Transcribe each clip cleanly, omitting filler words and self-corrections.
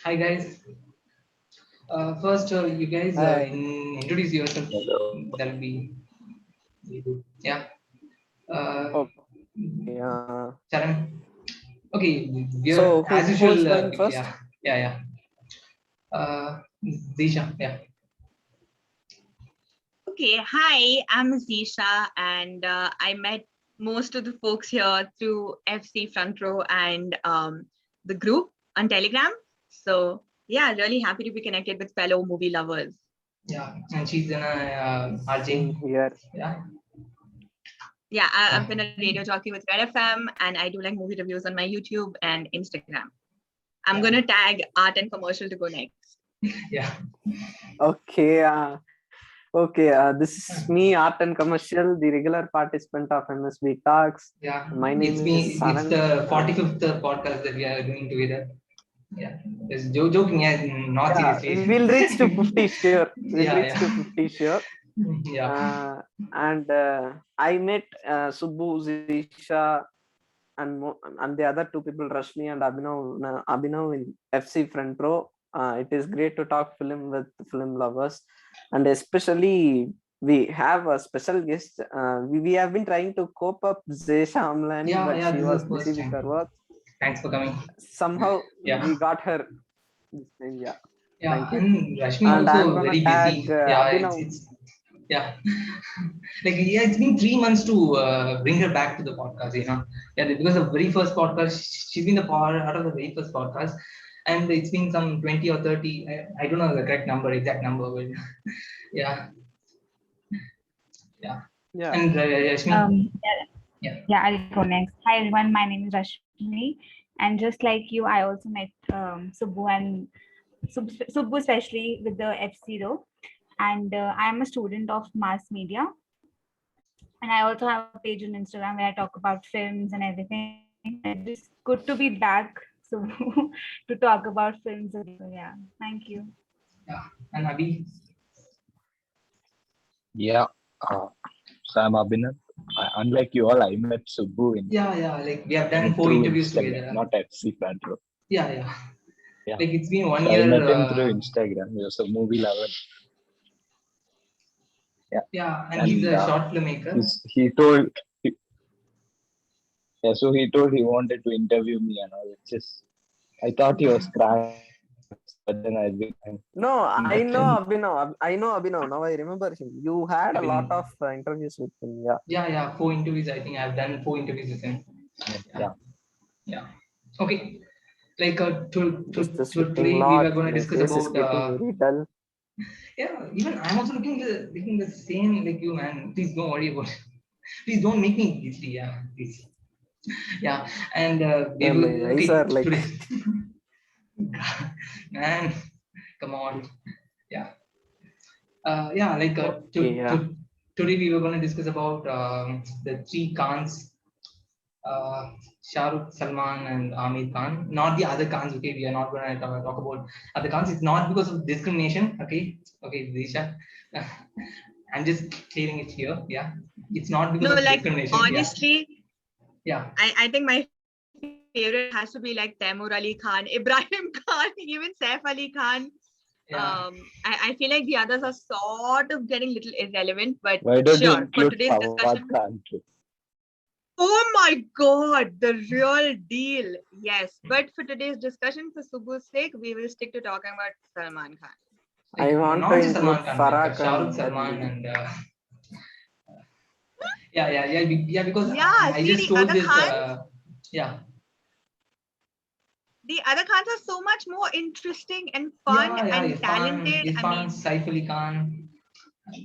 Hi guys. First, you guys Hi. introduce yourself. Hello. That'll be very good. Yeah. Uh, Okay. Charan. Okay, we're So as who's usual. going Yeah, first? yeah, yeah. Uh, Zisha. Yeah, Okay, hi, I'm Zisha, and I met most of the folks here through FC Front Row and the group on Telegram. So, yeah, really happy to be connected with fellow movie lovers. yeah. And she's in a Same RJ. here. Yeah, Yeah, yeah, I've been a radio jockey with Red FM, and I do like movie reviews on my YouTube and Instagram. I'm yeah, going to tag art and commercial to go next. yeah. Okay. This is me, Art and Commercial, the regular participant of MSB Talks. Yeah. My It's name is me. It's Saran. the 45th podcast that we are doing together. Yeah. Just joking. Yeah, not Yeah, seriously. we'll reach to 50 sure. We'll Yeah, reach yeah. to 50 sure. Yeah. And I met Subbu, Zisha, and the other two people, Rashmi and Abhinav in FC Front Row. It is great to talk film with film lovers, and especially we have a special guest. We have been trying to cope up Zesha Amlani, Yeah, but yeah. she This is was the busy first with her time. work. Thanks for coming. Somehow Yeah, we got her this time. Yeah, yeah, thank you. and Rashmi And I'm also gonna very tag busy. Yeah, Abhinav. it's yeah, like yeah, it's been 3 months to bring her back to the podcast. Yeah, because the very first podcast, she's been the part out of the very first podcast, and it's been some 20 or 30. I don't know the correct number, exact number, but yeah, yeah. Yeah. And Rashmi, Yeah, yeah, yeah, I'll go next. Hi everyone, my name is Rashmi, and just like you, I also met Subbu and Subbu especially with the F0, and I am a student of mass media, and I also have a page on Instagram where I talk about films and everything. And it's just good to be back, so to talk about films again. So yeah, thank you. yeah, and Abhi, Yeah, uh, so I'm Abhinav. Unlike you all, I met Subbu yeah, yeah. Like we have done four through interviews Instagram, together. not FC Pantro. Yeah, yeah. Yeah, Like it's been one so I year. met him through Instagram. He was a movie lover. Yeah, Yeah, and he's and a short filmmaker. he told, yeah, so he told he wanted to interview me and all. It's just, I thought he was crying, but then I been No, I But know Abhinav. I know Abhinav. Now I remember him. You had a lot Abhin, of interviews with him. Yeah. yeah, yeah, four interviews. I think I've done four interviews with him. Yeah, yeah. yeah. Okay, like Just the today sweating we were lot. going to My discuss face is about getting very dull. yeah. Even I'm also looking the same like you, man. Please don't worry about it. Please don't make me guilty. Yeah, please. Yeah, and we Yeah, will my eyes okay are like. today. Man, come on. Yeah. Yeah, like Okay, yeah. today we were going to discuss about the three Khans, uh, Shah Rukh, Salman, and Amir Khan. Not the other Khans. Okay, we are not going to talk about other Khans. It's not because of discrimination. Okay, okay, Disha. I'm just clearing it here. Yeah, it's not because No, of like, discrimination. Yeah, honestly, yeah, I think my favorite has to be like Taimur Ali Khan, Ibrahim Khan, even Saif Ali Khan. yeah. I feel like the others are sort of getting little irrelevant, but Why don't you sure, for include today's Fawad discussion. Khan too? Oh my God, the real deal. Yes, but for today's discussion, for Subbu's sake, we will stick to talking about Salman Khan. I Like want to not just include Salman Khan, like Farah Shah Rukh, Khan Salman, early. and yeah, yeah, yeah, yeah. Because Yeah, I see, just told this. Yeah, the other Khans are so much more interesting and fun yeah, yeah. and Irfan, talented. I Irfan, mean, Saif Ali Khan.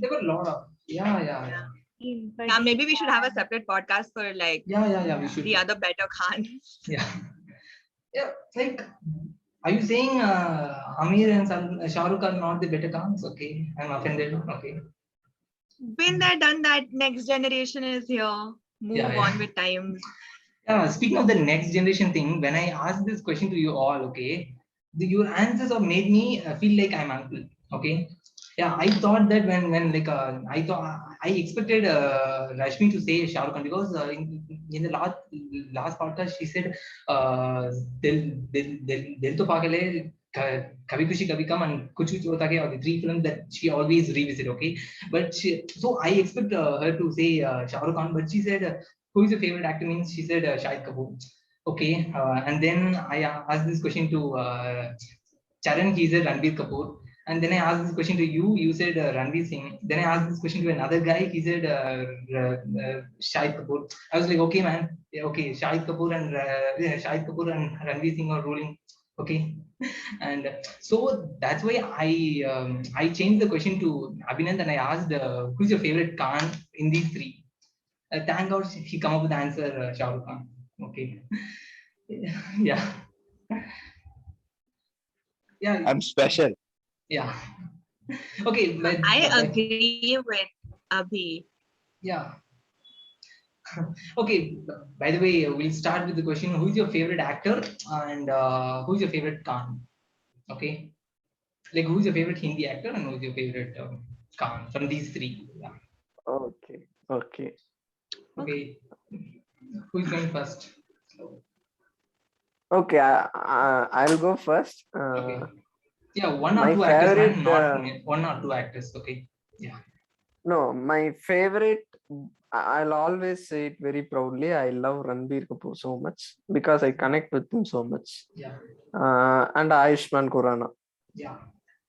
There were a lot of. Yeah, yeah, yeah. yeah, Yeah, maybe we should have a separate podcast for like yeah, yeah, yeah. We should. the other better Khans. Yeah, yeah. Like, are you saying Amir and Shah Rukh are not the better Khans? Okay, I'm offended. Okay. Been there, done that. Next generation is here. Yeah, Move yeah. on with times. Speaking of the next generation thing, when I asked this question to you all, okay, your answers have made me feel like I'm uncle. Okay, yeah, I thought that when like I thought I expected Rashmi to say Shah Rukh Khan because in the last podcast she said Dil to Pagale Kabhi Khushi Kabhi Gum and Kuch Kuch Hota Hai are the three films that she always revisit. Okay, but so I expect her to say Shah Rukh Khan, but she said who is your favorite actor? Means she said Shahid Kapoor. Okay, and then I asked this question to Charan. He said Ranbir Kapoor. And then I asked this question to you. You said Ranveer Singh. Then I asked this question to another guy. He said Shahid Kapoor. I was like, okay, man. Yeah, okay, Shahid Kapoor and Shahid Kapoor and Ranveer Singh are ruling. Okay, and so that's why I changed the question to Abhinand and I asked who's your favorite Khan in these three. Thank God he come up with the answer Shah Rukh Khan. Okay, yeah, yeah, I'm special. yeah. Okay, but I agree with Abhi. yeah. Okay, by the way, we'll start with the question: who's your favorite actor and who's your favorite Khan? Okay, like who's your favorite Hindi actor and who's your favorite Khan from these three? Yeah. Okay. Okay, who's going first? Okay, I'll go first. Okay, yeah, one or my two actors, favorite, man, not one or two actors. Okay, yeah, No, my favorite, I'll always say it very proudly. I love Ranbir Kapoor so much because I connect with him so much. yeah, And Ayushmann Khurrana yeah.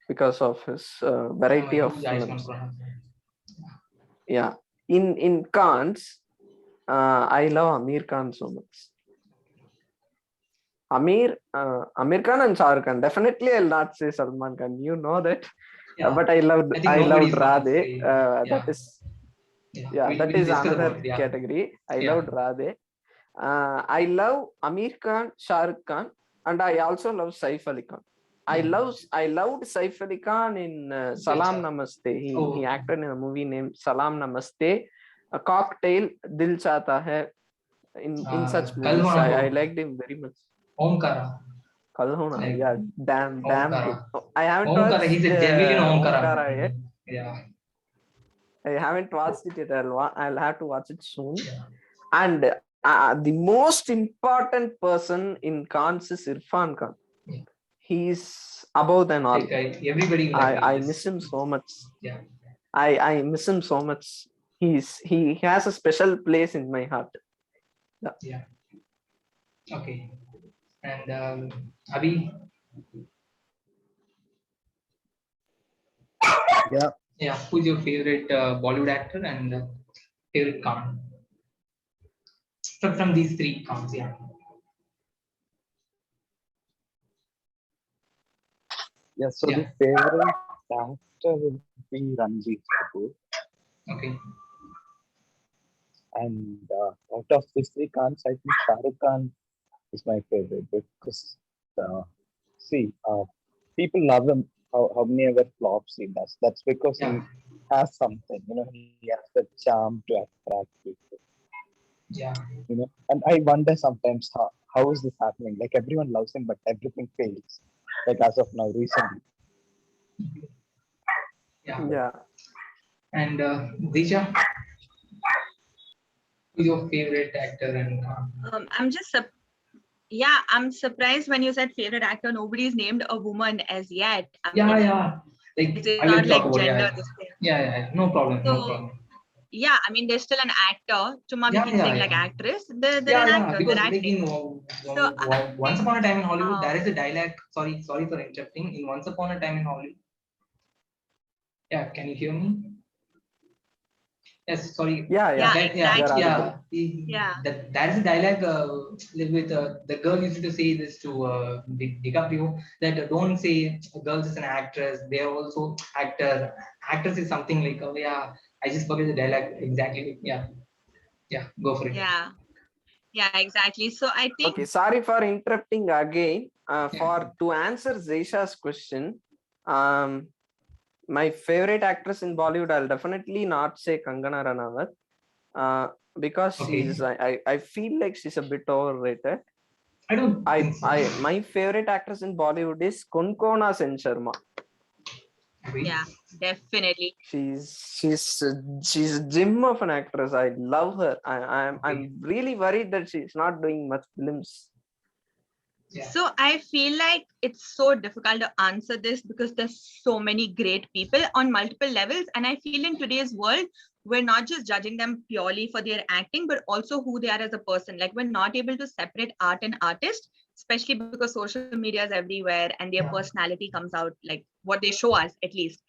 because of his variety I'm a of huge Ayushmann films. Khurrana. Yeah, in Khans, I love Amir Khan so much. Amir Khan and Shah Rukh Khan. Definitely, I'll not say Salman Khan. You know that. Yeah. But I loved I think nobody's gonna Radhe. say, yeah. That is We'll discuss another about it, yeah. category. I Yeah. loved Radhe. I love Amir Khan, Shah Rukh Khan, and I also love Saif Ali Khan. I loved Saif Ali Khan in Salam Namaste. He acted in a movie named Salam Namaste, A Cocktail, Dil Chahta Hai. In such movies, I liked him very much. Omkara. Kalhona, yeah, damn Omkara. good. I haven't Omkara, watched he's a devil in Omkara. Omkara yet. Yeah. I haven't watched it yet. I'll have to watch it soon. Yeah. And the most important person in Khans is Irfan Khan. Yeah. He's above than all. Like, everybody will agree I with this. miss him so much. Yeah. I miss him so much. He has a special place in my heart. Yeah. Okay. And Abhi? Yeah. Yeah. Who's your favorite Bollywood actor and favorite Khan? From these three Khans, yeah. Yeah, so the favorite actor would be Ranveer Kapoor. Okay. And out of these three Khans, I think Shah Rukh Khan is my favorite because, people love him, how many ever flops he does. That's because he has something, he has the charm to attract people. Yeah. And I wonder sometimes how is this happening? Like everyone loves him, but everything fails. Like as of now, recently. Yeah. And Disha, who's your favorite actor and Khan? I'm surprised when you said favorite actor. Nobody's named a woman as yet. Yeah. Like, it's I will not talk like about gender. Yeah. No problem. Yeah, I mean, they're still an actor. Chuma we can sing like actress. They're an actor. Because they're acting. Once Upon a Time in Hollywood, there is a dialogue. Sorry for interrupting. In Once Upon a Time in Hollywood. Yeah, can you hear me? Yes, sorry. Yeah. There is a dialogue with the girl used to say this to DiCaprio that don't say girls is an actress. They are also actor. Actress is something like I just forget the dialogue exactly. Yeah, go for it. Yeah, exactly. So I think. Okay, sorry for interrupting again. To answer Zeisha's question, my favorite actress in Bollywood, I'll definitely not say Kangana Ranaut, because she's. I feel like she's a bit overrated. I don't. My favorite actress in Bollywood is Konkona Sen Sharma. Yeah, definitely. She's a gem of an actress. I love her. I'm really worried that she's not doing much films. Yeah. So I feel like it's so difficult to answer this because there's so many great people on multiple levels. And I feel in today's world, we're not just judging them purely for their acting, but also who they are as a person. Like we're not able to separate art and artist, especially because social media is everywhere and their Yeah. personality comes out, like what they show us at least.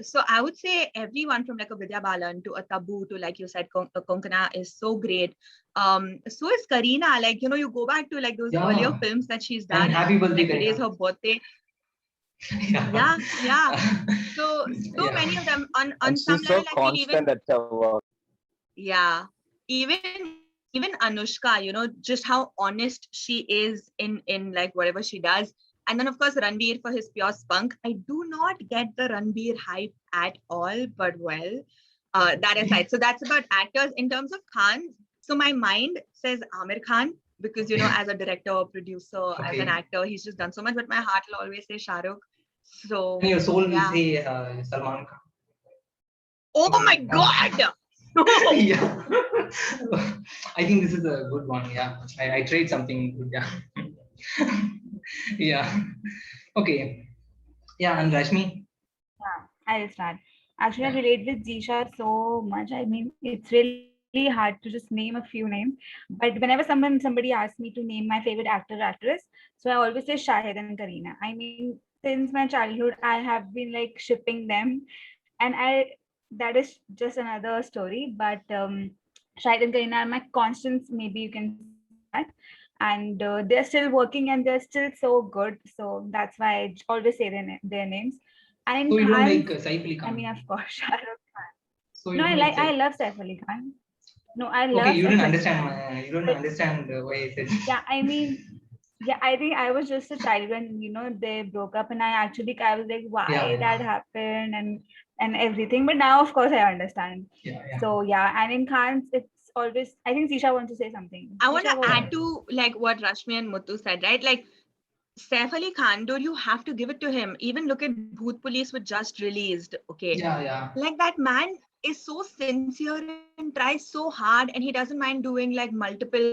So I would say everyone from like a Vidya Balan to a Tabu to, like you said, Konkana is so great. So is Kareena. Like, you know, you go back to like those earlier Yeah. films that she's And done, happy birthday, like today's Kareena. her birthday. Yeah. Yeah. So Yeah. many of them on And some she's so level, I feel even, constant at her work. yeah, even Anushka, you know, just how honest she is in like whatever she does. And then of course Ranbir for his pure spunk. I do not get the Ranbir hype at all, but well, that aside. So that's about actors. In terms of Khan, so my mind says Amir Khan because, you know, as a director, producer, as an Okay. actor, he's just done so much. But my heart will always say Shah Rukh. So And your soul will yeah. say Salman Khan. Oh my God! No. Yeah. I think this is a good one. Yeah. I trade something good. Yeah. Yeah. Okay. Yeah. And Rashmi. Yeah, I'll start. Actually, I relate with Jisha so much. I mean, it's really hard to just name a few names. But whenever somebody asks me to name my favorite actor or actress, so I always say Shahid and Kareena. I mean, since my childhood, I have been like shipping them, and that is just another story. But Shahid and Kareena are my constants. Maybe you can say that. And they're still working and they're still so good. So that's why I always say their names. And in So you don't like Khan's, Saif Ali I mean, Khan. of course, Shah Rukh Khan. So you No, don't like I Saif. love Saif Ali Khan. No, I Okay, love you Saif didn't Ali understand Khan. my. You don't But understand why I said. yeah, I mean, yeah, I think I was just a child when they broke up, and I was like, Yeah. why that Yeah. happened and everything. But now, of course, I understand. Yeah. Yeah. So yeah, and in Khan's, it's always. I think Sisha wants to say something. I want Sisha, to go Yeah. add ahead. to like what Rashmi and Muthu said, right? Like Saif Ali Khan, dude, you have to give it to him. Even look at Bhoot Police, which just released. Okay, Yeah. Yeah. like that man is so sincere and tries so hard, and he doesn't mind doing like multiple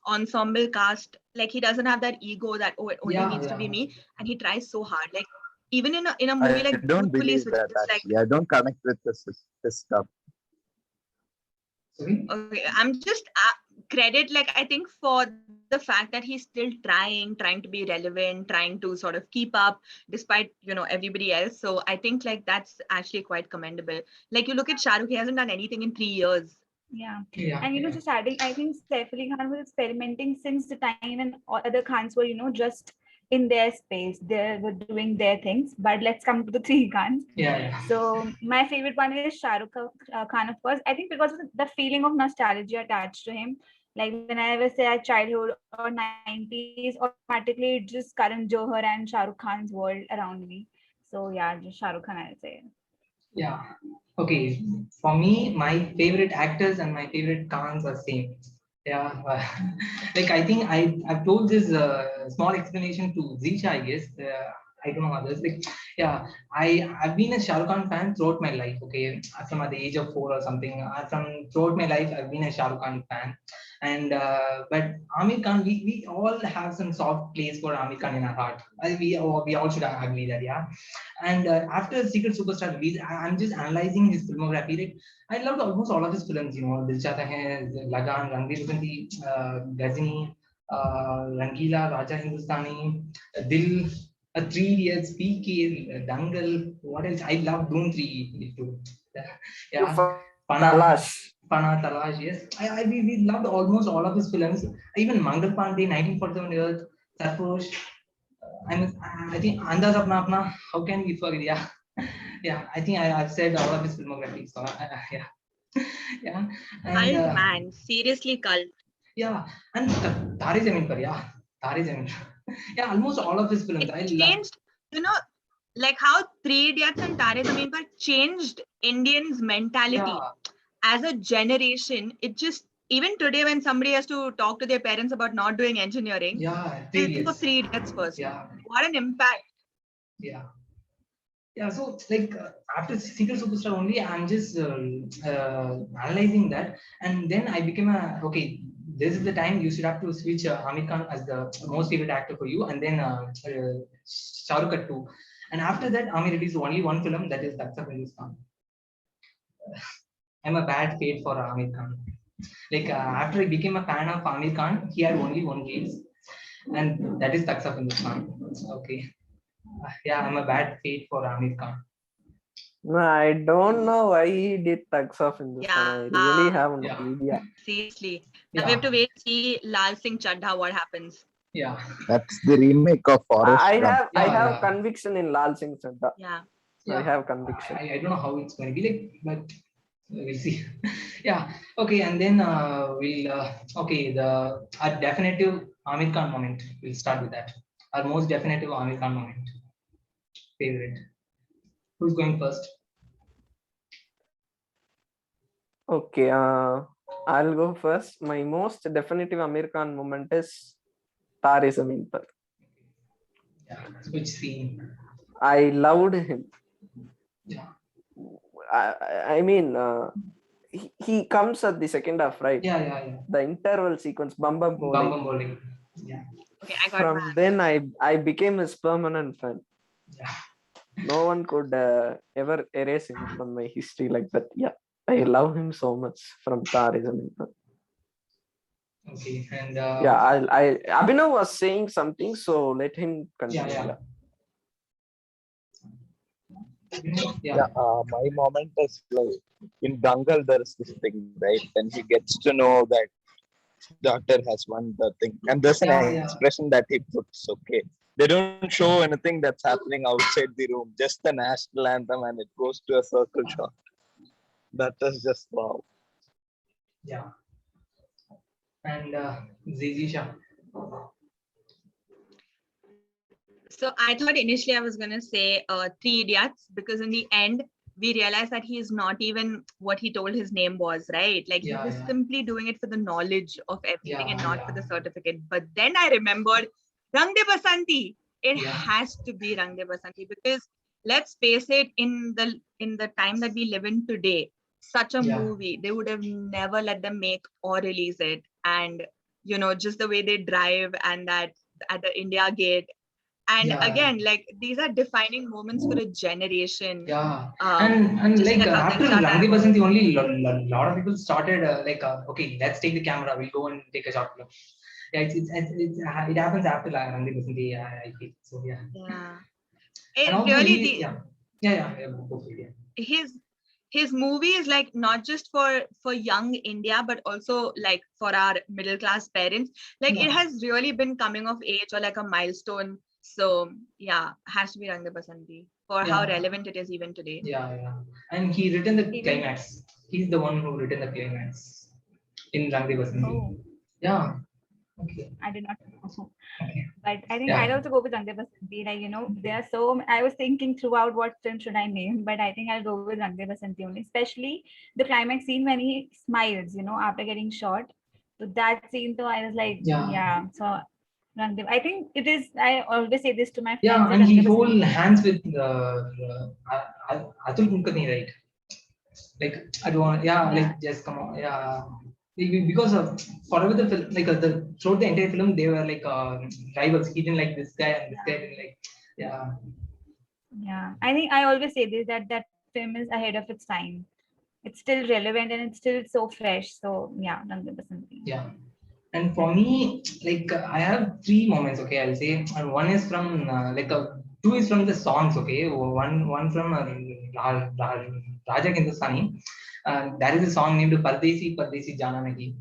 ensemble cast. Like he doesn't have that ego that, oh, it only Yeah. needs to be Yeah. me, and he tries so hard. Like even in a movie I like don't Bhoot Police, believe which that is like, actually. I don't connect with this stuff. Sorry. okay, I'm just credit, like I think for the fact that he's still trying to be relevant, trying to sort of keep up despite, you know, everybody else. So I think like that's actually quite commendable. Like you look at Shah Rukh, he hasn't done anything in 3 years. Yeah. Yeah. And Yeah. just adding, I think Saif Ali Khan was experimenting since the time when all other Khans were, just in their space. They were doing their things. But let's come to the three Khans. Yeah. Yeah. So my favorite one is Shah Rukh Khan, of course. I think because of the feeling of nostalgia attached to him. Like whenever I say at childhood or 90s, automatically it's just Karan Johar and Shah Rukh Khan's world around me. So yeah, just Shah Rukh Khan, I'll say. Yeah. Okay. For me, my favorite actors and my favorite Khans are same. Yeah. Like I think I've told this small explanation to Zisha, I guess. I don't know others. Like, yeah, I've been a Shah Rukh Khan fan throughout my life. Okay, from at the age of 4 or something. From throughout my life, I've been a Shah Rukh Khan fan. And but Amir Khan, we all have some soft place for Amir Khan in our heart. We all should agree that, yeah. And after Secret Superstar release, I'm just analyzing his filmography. Like, I loved almost all of his films. You know, Dil Chahta Hai, Lagan, Rang De Basanti, Ghazni, Rangila, Raja Hindustani, Dil, 3 Idiots, PK, Dangal. What else? I love Doom 3 too. Yeah, Pana, Talash. Pana Talash. Yes, we loved almost all of his films. Even Mangal Pandey, 1947 Earth, Sarfarosh. I think Andaz Apna Apna. How can we forget? Yeah, yeah. I think I've said all of his filmography. So yeah, yeah, and Cult, man, seriously cult. yeah, and Tare Zameen Par. Yeah, Tare Zameen Par. Yeah, almost all of his films. It I love. changed, you know, like how Three Idiots and Tare Zameen Par changed Indians' mentality Yeah, as a generation. It just, even today when somebody has to talk to their parents about not doing engineering, yeah. they'll 3 think of Idiots. Three Idiots first. Yeah, What an impact. yeah. Yeah, so it's like after Secret Superstar only, I'm just analyzing that, and then I became a okay. this is the time you should have to switch Amir Khan as the most favorite actor for you, and then Shah Rukh at 2. And after that, Amir released only one film, that is That's of Hindustan. I'm a bad fate for Amir Khan. Like after I became a fan of Amir Khan, he had only one release, and that is Thugs of Hindustan. Okay. Yeah, I'm a bad fate for Amir Khan. No, I don't know why he did Thugs of Hindustan. I really have no Yeah. idea. Seriously. Yeah. We have to wait to see Lal Singh Chaddha what happens. Yeah. That's the remake of Forrest I Gump. have Yeah. conviction in Lal Singh Chaddha. Yeah. I have conviction. I don't know how it's going to be like, but we'll see. Yeah. Okay. And then okay, our definitive Amir Khan moment. We'll start with that. Our most definitive Amir Khan moment. Favorite. Who's going first? Okay, I'll go first. My most definitive Amir Khan moment is Taare Zameen Par. Yeah. Which scene? I loved him. Yeah. I mean, he comes at the second half, right? Yeah. The interval sequence, Bam Bam Bole. Bowling. Yeah. Okay, I got From that. then, I became his permanent fan. Yeah. No one could ever erase him from my history like that. Yeah, I love him so much from Taare Zameen Par. Okay. And Yeah, Abhinav was saying something, so let him continue. Yeah. My moment is like in Dangal. There is this thing, right? Then he gets to know that doctor has won the thing, and there's an Yeah. expression that he puts. Okay, they don't show anything that's happening outside the room, just the national anthem, and it goes to a circle shot. That is just wow. Yeah. And Zizisha. So I thought initially I was going to say Three Idiots, because in the end, we realized that he is not even what he told his name was, right? Like he was simply doing it for the knowledge of everything and not for the certificate. But then I remembered Rang De Basanti. It has to be Rang De Basanti, because let's face it, in the time that we live in today, such a movie, they would have never let them make or release it. And you know, just the way they drive and that at the India Gate. And again, like these are defining moments for a generation. Yeah, and just like after Rang De Basanti, only lot of people started okay, let's take the camera, we'll go and take a shot. Yeah, it happens after Rang De Basanti. I feel so. Yeah. Yeah. And It really go for it, yeah. His movie is like not just for young India, but also like for our middle class parents. Like it has really been coming of age or like a milestone. So yeah, has to be Rang De Basanti for how relevant it is even today. Yeah. And he written the climax. He's the one who written the climax in Rang De Basanti. Oh. Yeah. Okay. I did not know. Okay. But I think I'll also go with Rang De Basanti. Like, you know, there are so I was thinking throughout what film should I name, but I think I'll go with Rang De Basanti only, especially the climax scene when he smiles, you know, after getting shot. So that scene, though, I was like, yeah. So Rang De, I think it is. I always say this to my friends. Yeah, and he hold hands with Atul Kulkarni, right? Like I don't want. Yeah, like just come on. Yeah. Because of forever the film, like throughout the entire film, they were like rivals. He didn't like this guy, and this guy didn't like. Yeah. Yeah, I think I always say this, that film is ahead of its time. It's still relevant and it's still so fresh. So yeah, Rang De Basanti. Yeah. And for me, like I have three moments. Okay, I'll say, and one is from two is from the songs. Okay, one from Raja Hindustani. There is a song named Pardesi Pardesi Jana Nahi.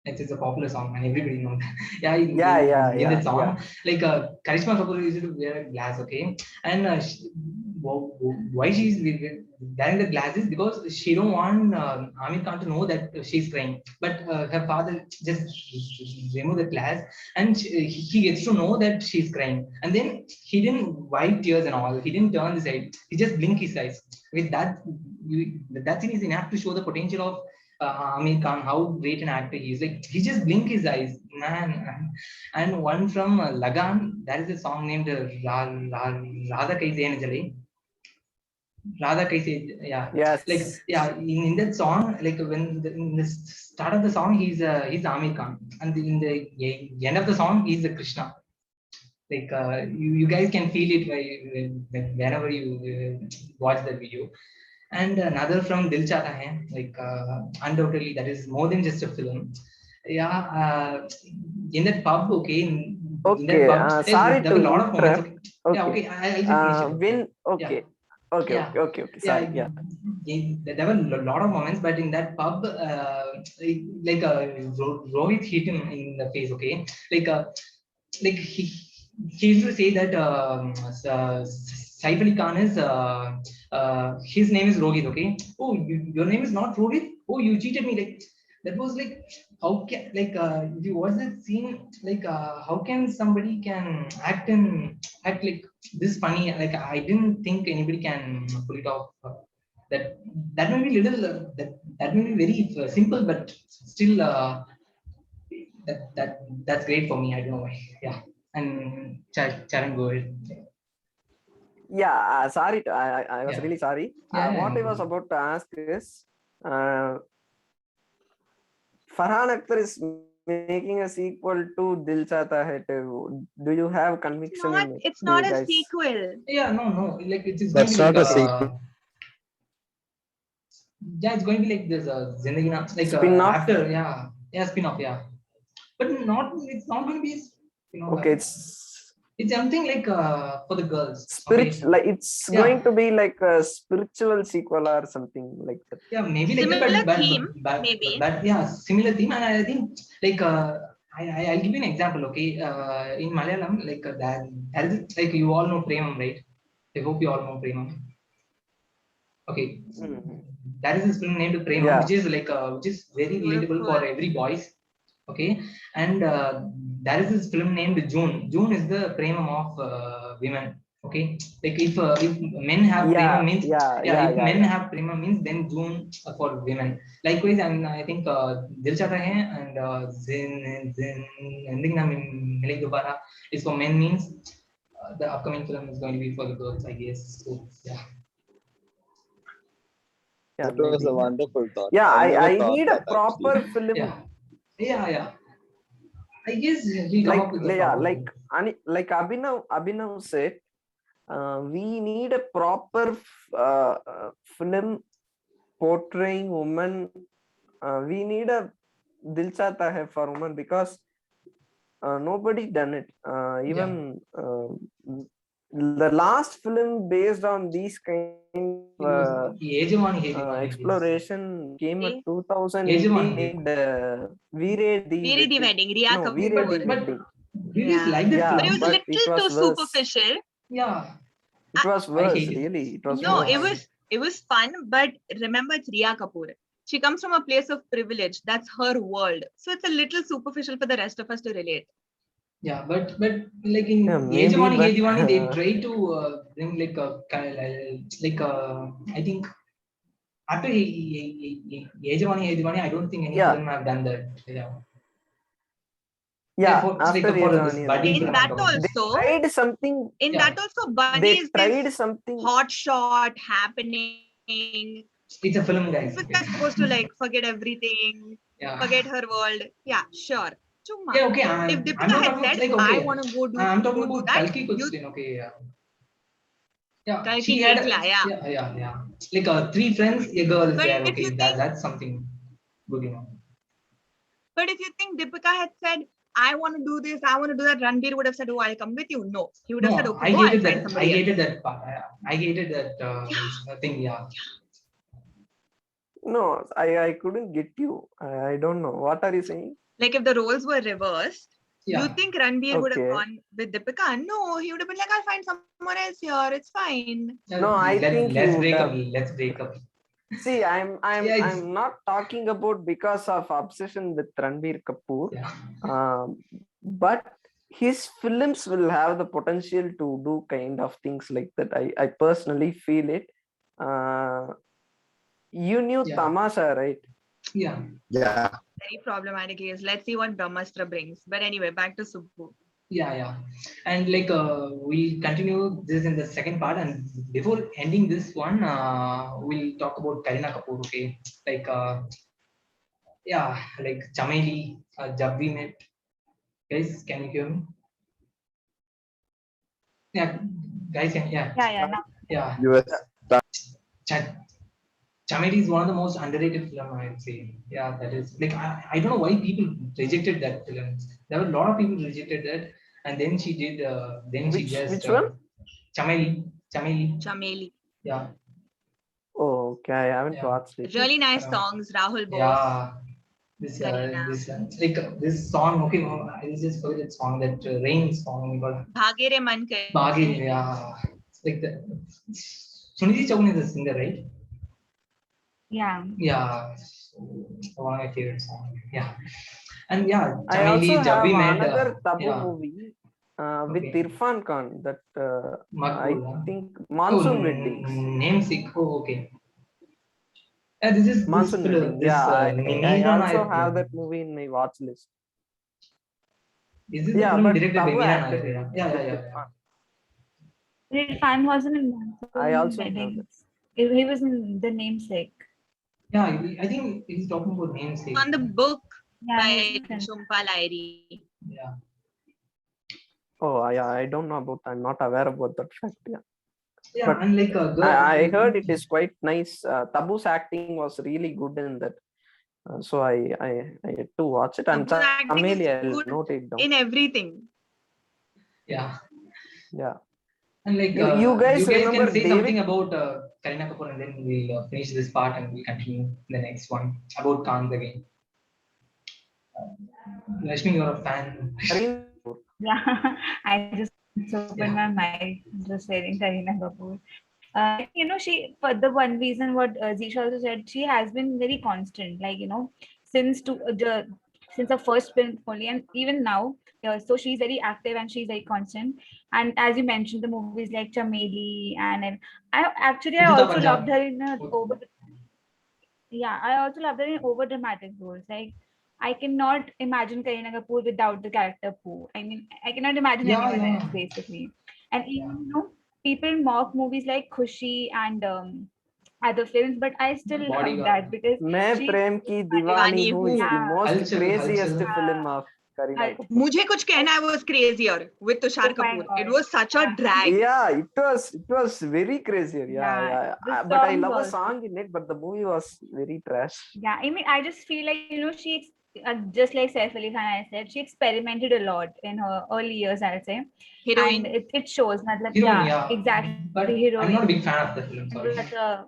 It's a popular song and everybody knows that. In that song, like Karishma Kapoor used to wear glass, okay, and why she's wearing the glasses, because she don't want Amir Khan to know that she's crying, but her father just remove the glass, and he gets to know that she's crying, and then he didn't wipe tears and all, he didn't turn his head, he just blink his eyes. With that scene is enough to show the potential of Amir Khan, how great an actor he is. Like he just blink his eyes, man. And one from Lagan, there is a song named Radha Kai Zain Jale. Radha Kaise, yeah. Yes. Like yeah, in that song, like when in the start of the song, he's Amir Khan, and in the end of the song, he's the Krishna. Like you guys can feel it whenever you watch the video. And another from Dil Chahta Hai, like undoubtedly that is more than just a film. Yeah, in that pub, okay, in that Okay. pub, Sorry there to were a lot of moments. interrupt. Okay. Yeah, Okay. okay, I'll just finish it. When Yeah. okay. Okay. Yeah. Okay. Sorry. Yeah. There were a lot of moments, but in that pub, like Rohit hit him in the face. Okay, like like he used to say that Saif Ali Khan is his name is Rohit. Okay, oh, your name is not Rohit. Oh, you cheated me. Like that was like, how can, like if you watch that scene, like how can somebody can act like this funny? Like I didn't think anybody can pull it off. That that may be little that may be very simple, but still that's great for me. I don't know why. Yeah, and Charan, go ahead. Yeah. Sorry. I was Yeah. really sorry. Yeah, What I was about to ask is, Farhan Akhtar is making a sequel to Dil Chahta Hai 2. Do you have conviction in it? It's Do not you a guys? sequel. Yeah, no, like it's That's going to be not like a sequel. yeah, it's going to be like this Zindagi Na, like Spin-off? after, yeah, spin-off, yeah, but it's not going to be, Okay, it's something like for the girls. spiritual, Okay. like it's Yeah. going to be like a spiritual sequel or something like that. Yeah, maybe like Similar that, theme, maybe. but yeah, similar theme, and I think like I'll give you an example. Okay, in Malayalam, like that is, like you all know Premam, right? I hope you all know Premam. Okay, Mhm. that is this film named Premam, Yeah. which is like which is very relatable for Beautiful. every boys. Okay, and there is this film named June. June is the Premam of women. Okay, like if men have Prema means if men have Prema means, then June for women. Likewise, and I think Dil Chahta Hai and Zindagi Na Mile Dobara is for men, means the upcoming film is going to be for the girls, I guess. So yeah. That was a wonderful thought. Yeah, never I thought need a that, proper actually. film. Yeah. I guess we come up with like Abhinav said, we need a proper film portraying women. We need a Dil Chahta Hai for women, because nobody done it. Even the last film based on these kind of exploration came in 2018 named Veere Di Wedding. Riya No, Kapoor. Veere Di Wedding. We just like this film. But it was a little too superficial. Yeah. It was worse, really. It was worse. It was fun, but remember, it's Riya Kapoor. She comes from a place of privilege. That's her world. So it's a little superficial for the rest of us to relate. Yeah, but like in maybe, Yejamani, they try to bring like I think after Yejamani, I don't think any film have done that. After in that also, tried something. In that also, Bunny they is tried this something hot shot happening. It's a film, guys. Deepika is supposed to like forget everything, forget her world. Yeah, sure. Chumma. Yeah, okay. If Deepika had said, like, okay, I want to go do I'm talking go about do that, Kalki Kuchlin, okay, yeah. Kalki She had Ekla, yeah. Like 3 friends, a girl is but there. if Okay, you think, that's something good, But if you think Deepika had said, I want to do this, I want to do that, Ranbir would have said, oh, I'll come with you. No, he would have said, okay, I'll find somebody else. hated that part. I hated that thing, yeah. No, I couldn't get you. I don't know. What are you saying? Like if the roles were reversed, you think Ranbir would have gone with Deepika? No, he would have been like, I'll find someone else here. It's fine. No, I think let's break up. See, I'm not talking about because of obsession with Ranbir Kapoor. But his films will have the potential to do kind of things like that. I personally feel it. You knew Tamasha, right? Yeah. Very problematic case. Let's see what Brahmastra brings. But anyway, back to Subbu. Yeah. And like we'll continue this in the second part, and before ending this one, we'll talk about Kareena Kapoor. Okay, like yeah, like Chameli, Jab We Met. Guys, can you hear me? Yeah, guys, yeah, Yeah. Now, yeah. US. Ch- Chameli is one of the most underrated film, I'd say. Yeah, that is like I don't know why people rejected that film. There were a lot of people rejected that, and then she did. Then she just Which one? Chameli. Chameli. Yeah, Oh, okay. I haven't yeah, watched it. Really nice Uh, songs. Rahul Bose, yeah. Kareena. Like this song. Okay, I just heard that song, that rain song. Got Bhage Re Man Kare. Baghi. Yeah, it's like the Sunidhi Chauhan is the singer, right? yeah. Yeah, so one of my favorite songs. Yeah, and yeah, I also Chameli, Jab have We Met. another Tabu Yeah, movie with okay. Irfan Khan that I Makbul. Huh? think Oh, Monsoon Weddings. namesake. Oh, okay. Yeah, this Monsoon Wedding. Yeah, I Meera also Nair have film. that movie in my watch list. Is this the Yeah, film but directed by Tabu Meera acted in Nair? it Yeah. with Irfan. Irfan wasn't in I Monsoon also have that. Weddings. He was in The Namesake. Yeah, I think he's talking about namesake. On the book Yeah, by he's in- Jhumpa Lahiri. Yeah. Oh, yeah, I don't know about. I'm not aware about that fact. Yeah, Yeah, but and like a girl. I heard it is quite nice. Tabu's acting was really good in that. So I had to watch it, and Tabu's acting is Chameli, I'll good note it down. in everything. Yeah. Yeah. And like You guys can remember say David? something about Kareena Kapoor, and then we'll finish this part and we'll continue the next one about Khan again. Rashmi, you're a fan. Kareena Kapoor. Yeah, I just opened Yeah. my mic, just saying Kareena Kapoor. She, for the one reason what Zisha also said, she has been very constant, like, since since the first film only, and even now. So she's very active and she's very constant. And as you mentioned, the movies like Chameli and I Udita also Punjab. loved her in I also love her in over dramatic roles. Like, I cannot imagine Kareena Kapoor without the character Pooh. I mean, I cannot imagine anyone else, basically. And even, people mock movies like Khushi and other films, but I still love Bodyguard. that because Main she, Prem Ki Diwani Diwani, who is the Yeah. most Halchal, craziest Halchal. film of Kareena Hal- Kapoor. Mujhe Kuch Kehna was crazier with Tushar Oh my Kapoor. It God. was such a Yeah. drag. Yeah, it was very crazier. Yeah. The But I songs love a also. song in it, but the movie was very trash. Yeah, I mean, I just feel like, just like Saif Ali Khan, I said, she experimented a lot in her early years, I'll say. Heroine. And it shows. Matlab, Heroine, yeah, yeah. exactly. But Heroine. I'm not a big fan of the film. Sorry. Such a-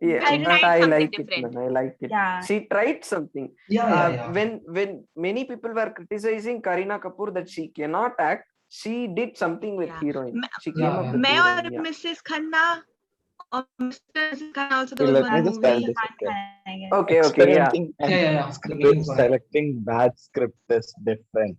Yeah, I but tried I something like it, different. man. I like it. Yeah. She tried something. Yeah. When many people were criticizing Kareena Kapoor that she cannot act, she did something with Yeah. heroine. She came Yeah, up yeah. with Main aur heroine. Yeah. Mrs. Khanna or Mr. Khanna also Okay, there was let me one just tell movie. this. Okay. I guess. Okay, yeah. Experimenting and Yeah. selecting bad script is different.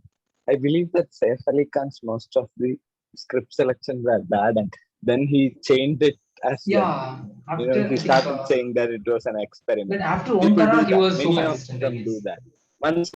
I believe that Saif Ali Khan's most of the script selections were bad, and then he changed it as well. Yeah. After, I He think, started saying that it was an experiment. but after People do Omkara, he that. was so Many of consistent. I them guess. do that. Once